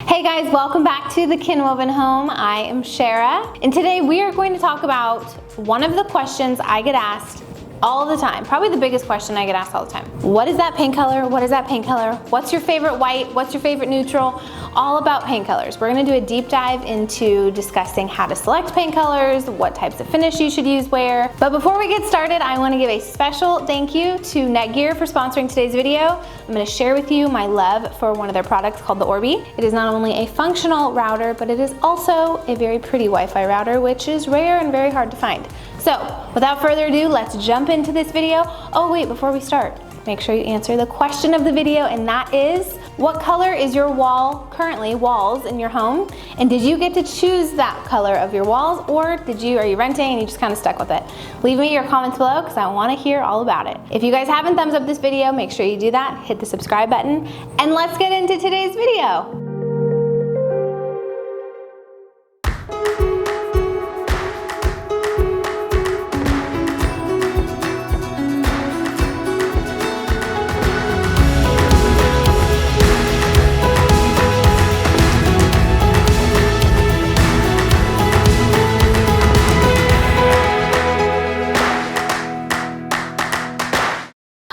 Hey guys, welcome back to the Kinwoven Home. I am Sharrah, and today we are going to talk about one of the questions I get asked all the time. Probably the biggest question I get asked all the time. What is that paint color? What is that paint color? What's your favorite white? What's your favorite neutral? All about paint colors. We're gonna do a deep dive into discussing how to select paint colors, what types of finish you should use where. But before we get started, I wanna give a special thank you to NETGEAR for sponsoring today's video. I'm gonna share with you my love for one of their products called the Orbi. It is not only a functional router, but it is also a very pretty Wi-Fi router, which is rare and very hard to find. So without further ado, let's jump into this video. Oh wait, before we start, make sure you answer the question of the video, and that is, what color is your walls in your home? And did you get to choose that color of your walls, or are you renting and you just kind of stuck with it? Leave me your comments below because I want to hear all about it. If you guys haven't thumbs up this video, make sure you do that, hit the subscribe button, and let's get into today's video.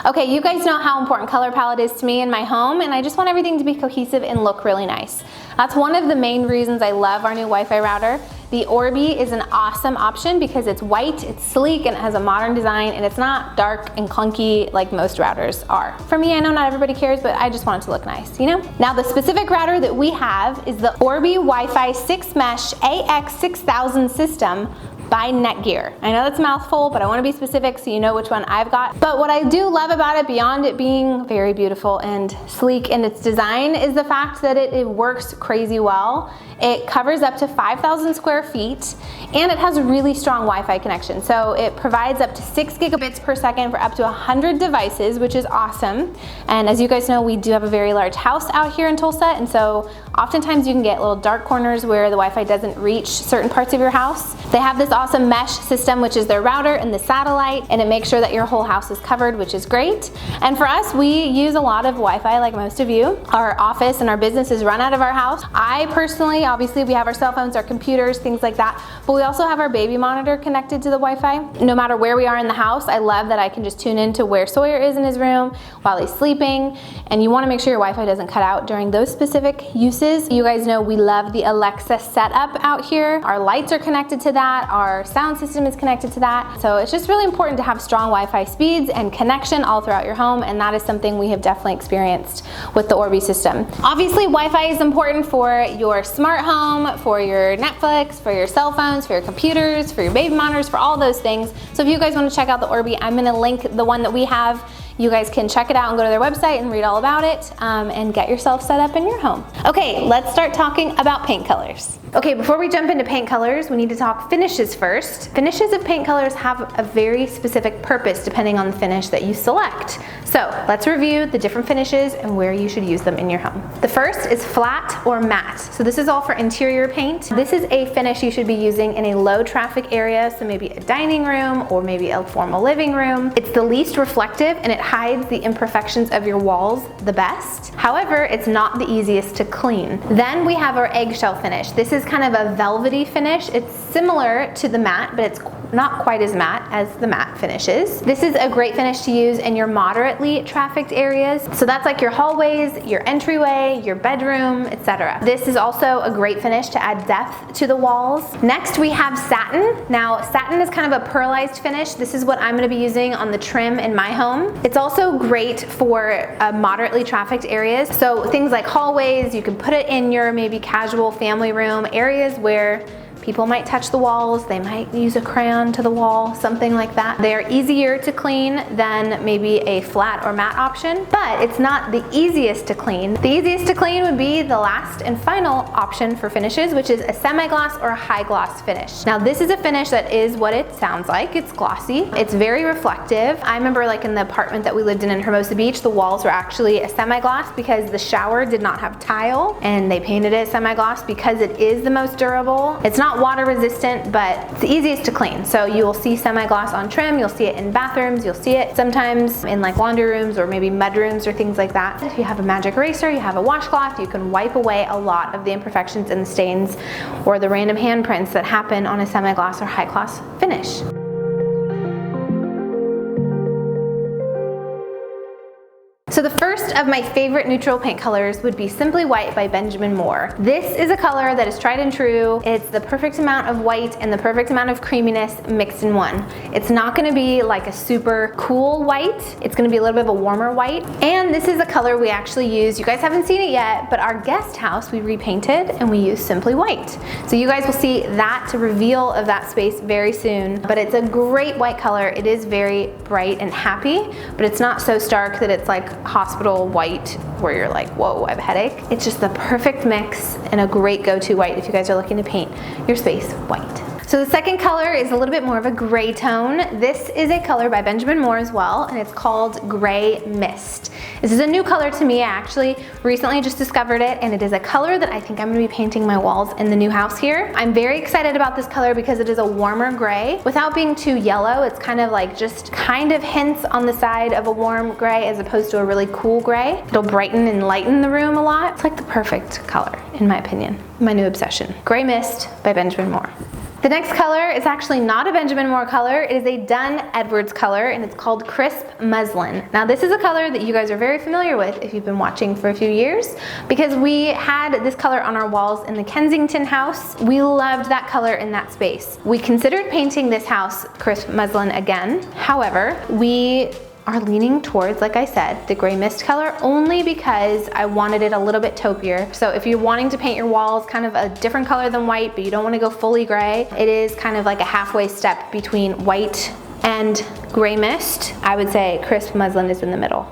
Okay, you guys know how important color palette is to me in my home, and I just want everything to be cohesive and look really nice. That's one of the main reasons I love our new Wi-Fi router. The Orbi is an awesome option because it's white, it's sleek, and it has a modern design, and it's not dark and clunky like most routers are. For me, I know not everybody cares, but I just want it to look nice, you know? Now, the specific router that we have is the Orbi Wi-Fi 6 Mesh AX6000 system by NETGEAR. I know that's a mouthful, but I want to be specific so you know which one I've got. But what I do love about it, beyond it being very beautiful and sleek in its design, is the fact that it works crazy well. It covers up to 5,000 square feet, and it has a really strong Wi-Fi connection. So it provides up to 6 gigabits per second for up to 100 devices, which is awesome. And as you guys know, we do have a very large house out here in Tulsa, and so oftentimes you can get little dark corners where the Wi-Fi doesn't reach certain parts of your house. They have this awesome mesh system, which is their router and the satellite, and it makes sure that your whole house is covered, which is great. And for us, we use a lot of Wi-Fi like most of you. Our office and our business is run out of our house. I personally, obviously we have our cell phones, our computers, things like that, but we also have our baby monitor connected to the Wi-Fi. No matter where we are in the house, I love that I can just tune into where Sawyer is in his room while he's sleeping, and you wanna make sure your Wi-Fi doesn't cut out during those specific uses. You guys know we love the Alexa setup out here. Our lights are connected to that, our sound system is connected to that. So it's just really important to have strong Wi-Fi speeds and connection all throughout your home, and that is something we have definitely experienced with the Orbi system. Obviously, Wi-Fi is important for your smart home, for your Netflix, for your cell phones, for your computers, for your baby monitors, for all those things. So if you guys want to check out the Orbi, I'm going to link the one that we have. You guys can check it out and go to their website and read all about it, and get yourself set up in your home. Okay, let's start talking about paint colors. Okay, before we jump into paint colors, we need to talk finishes first. Finishes of paint colors have a very specific purpose depending on the finish that you select. So let's review the different finishes and where you should use them in your home. The first is flat or matte. So this is all for interior paint. This is a finish you should be using in a low traffic area, so maybe a dining room or maybe a formal living room. It's the least reflective, and it hides the imperfections of your walls the best. However, it's not the easiest to clean. Then we have our eggshell finish. This is kind of a velvety finish. It's similar to the matte, but it's not quite as matte as the matte finishes. This is a great finish to use in your moderately trafficked areas. So that's like your hallways, your entryway, your bedroom, etc. This is also a great finish to add depth to the walls. Next, we have satin. Now, satin is kind of a pearlized finish. This is what I'm going to be using on the trim in my home. It's also great for moderately trafficked areas. So things like hallways, you can put it in your maybe casual family room, areas where people might touch the walls, they might use a crayon to the wall, something like that. They are easier to clean than maybe a flat or matte option, but it's not the easiest to clean. The easiest to clean would be the last and final option for finishes, which is a semi-gloss or a high gloss finish. Now this is a finish that is what it sounds like. It's glossy, it's very reflective. I remember like in the apartment that we lived in Hermosa Beach, the walls were actually a semi-gloss because the shower did not have tile, and they painted it semi-gloss because it is the most durable. It's not not water resistant, but it's the easiest to clean. So you will see semi-gloss on trim, you'll see it in bathrooms, you'll see it sometimes in like laundry rooms or maybe mud rooms or things like that. If you have a magic eraser, you have a washcloth, you can wipe away a lot of the imperfections and the stains or the random handprints that happen on a semi-gloss or high-gloss finish. So the first of my favorite neutral paint colors would be Simply White by Benjamin Moore. This is a color that is tried and true. It's the perfect amount of white and the perfect amount of creaminess mixed in one. It's not gonna be like a super cool white. It's gonna be a little bit of a warmer white. And this is a color we actually use. You guys haven't seen it yet, but our guest house we repainted and we used Simply White. So you guys will see that reveal of that space very soon. But it's a great white color. It is very bright and happy, but it's not so stark that it's like hospital white where you're like, whoa, I have a headache. It's just the perfect mix and a great go-to white if you guys are looking to paint your space white. So the second color is a little bit more of a gray tone. This is a color by Benjamin Moore as well, and it's called Gray Mist. This is a new color to me. I actually recently just discovered it, and it is a color that I think I'm gonna be painting my walls in the new house here. I'm very excited about this color because it is a warmer gray. Without being too yellow, it's kind of like just kind of hints on the side of a warm gray as opposed to a really cool gray. It'll brighten and lighten the room a lot. It's like the perfect color, in my opinion. My new obsession. Gray Mist by Benjamin Moore. The next color is actually not a Benjamin Moore color. It is a Dunn Edwards color, and it's called Crisp Muslin. Now this is a color that you guys are very familiar with if you've been watching for a few years, because we had this color on our walls in the Kensington house. We loved that color in that space. We considered painting this house Crisp Muslin again. However, we are leaning towards, like I said, the Gray Mist color only because I wanted it a little bit taupier. So if you're wanting to paint your walls kind of a different color than white, but you don't want to go fully gray, it is kind of like a halfway step between white and Gray Mist. I would say Crisp Muslin is in the middle.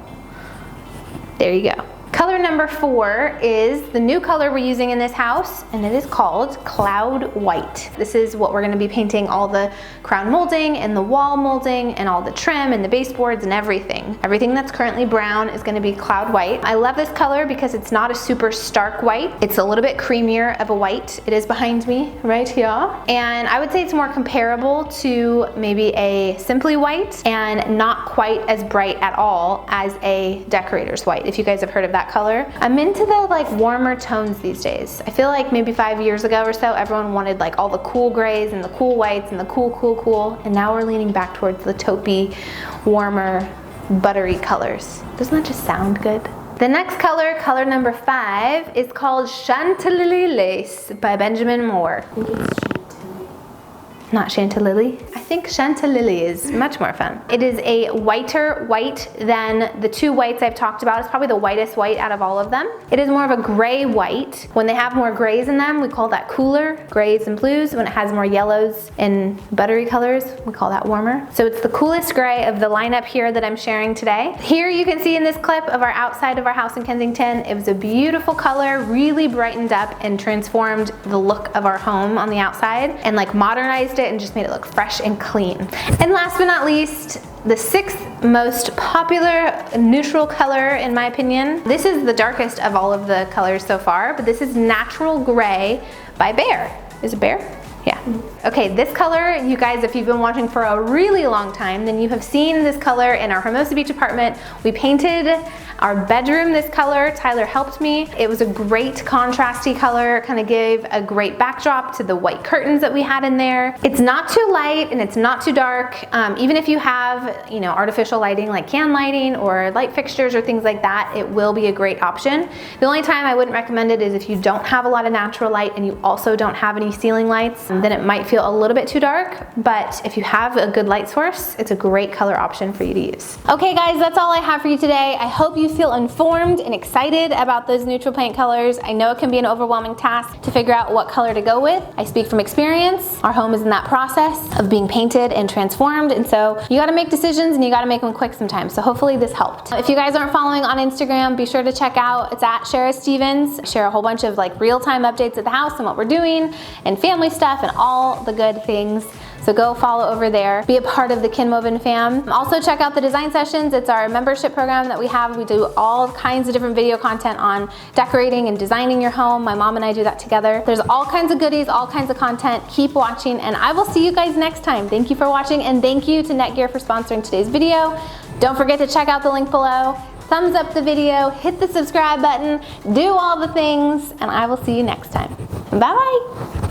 There you go. Color number 4 is the new color we're using in this house, and it is called Cloud White. This is what we're going to be painting all the crown molding and the wall molding and all the trim and the baseboards and everything. Everything that's currently brown is going to be Cloud White. I love this color because it's not a super stark white. It's a little bit creamier of a white. It is behind me right here. And I would say it's more comparable to maybe a Simply White and not quite as bright at all as a Decorator's White, if you guys have heard of that color. I'm into the like warmer tones these days. I feel like maybe 5 years ago or so, everyone wanted like all the cool grays and the cool whites and the cool, and now we're leaning back towards the taupey, warmer, buttery colors. Doesn't that just sound good? The next color, color number 5, is called Chantilly Lace by Benjamin Moore. Not Chantilly. I think Chantilly is much more fun. It is a whiter white than the two whites I've talked about. It's probably the whitest white out of all of them. It is more of a gray white. When they have more grays in them, we call that cooler, grays and blues. When it has more yellows and buttery colors, we call that warmer. So it's the coolest gray of the lineup here that I'm sharing today. Here you can see in this clip of our outside of our house in Kensington, it was a beautiful color, really brightened up and transformed the look of our home on the outside and like modernized it and just made it look fresh and clean. And last but not least, the 6th most popular neutral color in my opinion. This is the darkest of all of the colors so far, but this is Natural Gray by Behr. Is it Behr? Yeah. Okay, this color, you guys, if you've been watching for a really long time, then you have seen this color in our Hermosa Beach apartment. We painted our bedroom this color. Tyler helped me. It was a great contrasty color, kind of gave a great backdrop to the white curtains that we had in there. It's not too light and it's not too dark. Even if you have, you know, artificial lighting like can lighting or light fixtures or things like that, it will be a great option. The only time I wouldn't recommend it is if you don't have a lot of natural light and you also don't have any ceiling lights, then it might feel a little bit too dark. But if you have a good light source, it's a great color option for you to use. Okay guys, that's all I have for you today. I hope you feel informed and excited about those neutral paint colors. I know it can be an overwhelming task to figure out what color to go with. I speak from experience. Our home is in that process of being painted and transformed, and so you gotta make decisions and you gotta make them quick sometimes. So hopefully this helped. If you guys aren't following on Instagram, be sure to check out, it's at Sharrah Stevens. I share a whole bunch of like real-time updates at the house and what we're doing and family stuff and all the good things. So go follow over there. Be a part of the Kinwoven fam. Also check out the design sessions. It's our membership program that we have. We do all kinds of different video content on decorating and designing your home. My mom and I do that together. There's all kinds of goodies, all kinds of content. Keep watching, and I will see you guys next time. Thank you for watching, and thank you to NETGEAR for sponsoring today's video. Don't forget to check out the link below. Thumbs up the video, hit the subscribe button, do all the things, and I will see you next time. Bye-bye.